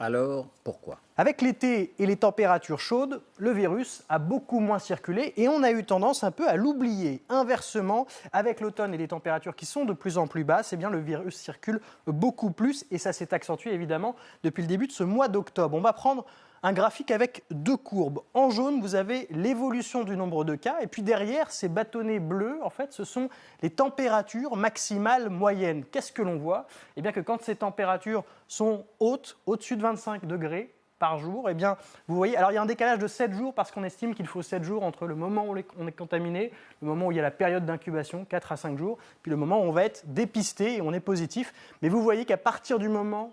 Alors, pourquoi ? Avec l'été et les températures chaudes, le virus a beaucoup moins circulé et on a eu tendance un peu à l'oublier. Inversement, avec l'automne et les températures qui sont de plus en plus basses, eh bien, le virus circule beaucoup plus et ça s'est accentué évidemment depuis le début de ce mois d'octobre. On va prendre un graphique avec deux courbes. En jaune, vous avez l'évolution du nombre de cas et puis derrière, ces bâtonnets bleus, en fait, ce sont les températures maximales moyennes. Qu'est-ce que l'on voit ? Eh bien que quand ces températures sont hautes, au-dessus de 25 degrés, par jour, eh bien, vous voyez, alors il y a un décalage de 7 jours parce qu'on estime qu'il faut 7 jours entre le moment où on est contaminé, le moment où il y a la période d'incubation, 4 à 5 jours, puis le moment où on va être dépisté et on est positif. Mais vous voyez qu'à partir du moment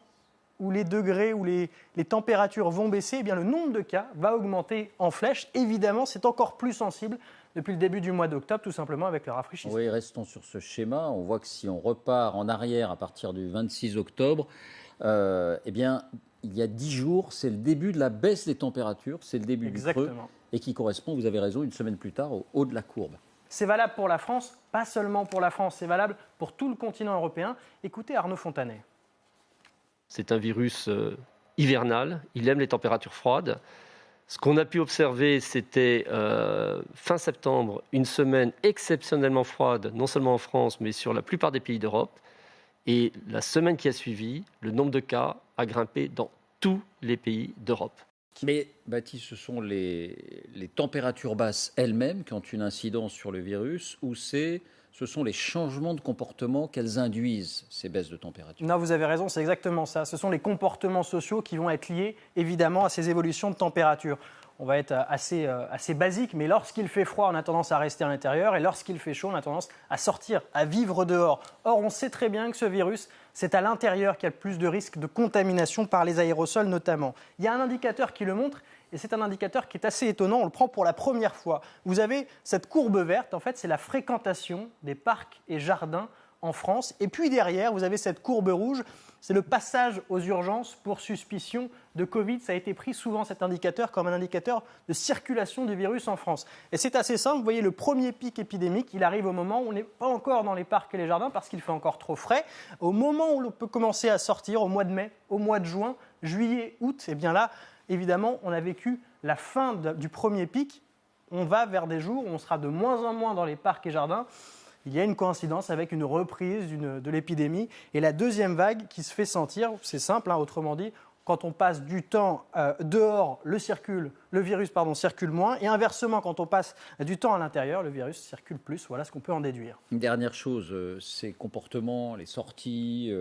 où les degrés, où les températures vont baisser, eh bien, le nombre de cas va augmenter en flèche. Évidemment, c'est encore plus sensible depuis le début du mois d'octobre, tout simplement avec le rafraîchissement. Oui, restons sur ce schéma. On voit que si on repart en arrière à partir du 26 octobre, eh bien, il y a 10 jours, c'est le début de la baisse des températures, c'est le début du creux, et qui correspond, vous avez raison, une semaine plus tard, au haut de la courbe. C'est valable pour la France, pas seulement pour la France, c'est valable pour tout le continent européen. Écoutez Arnaud Fontanet. C'est un virus hivernal, il aime les températures froides. Ce qu'on a pu observer, c'était fin septembre, une semaine exceptionnellement froide, non seulement en France, mais sur la plupart des pays d'Europe. Et la semaine qui a suivi, le nombre de cas a grimpé dans tous les pays d'Europe. Mais Baptiste, ce sont les températures basses elles-mêmes qui ont une incidence sur le virus, ou ce sont les changements de comportement qu'elles induisent, ces baisses de température? Non, vous avez raison, c'est exactement ça. Ce sont les comportements sociaux qui vont être liés, évidemment, à ces évolutions de température. On va être assez basique, mais lorsqu'il fait froid, on a tendance à rester à l'intérieur, et lorsqu'il fait chaud, on a tendance à sortir, à vivre dehors. Or, on sait très bien que ce virus, c'est à l'intérieur qu'il y a le plus de risques de contamination par les aérosols notamment. Il y a un indicateur qui le montre, et c'est un indicateur qui est assez étonnant, on le prend pour la première fois. Vous avez cette courbe verte, en fait, c'est la fréquentation des parcs et jardins en France. Et puis derrière, vous avez cette courbe rouge, c'est le passage aux urgences pour suspicion de Covid. Ça a été pris souvent, cet indicateur, comme un indicateur de circulation du virus en France. Et c'est assez simple, vous voyez, le premier pic épidémique, il arrive au moment où on n'est pas encore dans les parcs et les jardins parce qu'il fait encore trop frais. Au moment où on peut commencer à sortir, au mois de mai, au mois de juin, juillet, août, et bien là, évidemment, on a vécu la fin du premier pic. On va vers des jours où on sera de moins en moins dans les parcs et jardins. Il y a une coïncidence avec une reprise de l'épidémie. Et la deuxième vague qui se fait sentir, c'est simple, autrement dit, quand on passe du temps dehors, le virus circule moins. Et inversement, quand on passe du temps à l'intérieur, le virus circule plus. Voilà ce qu'on peut en déduire. Une dernière chose, ces comportements, les sorties,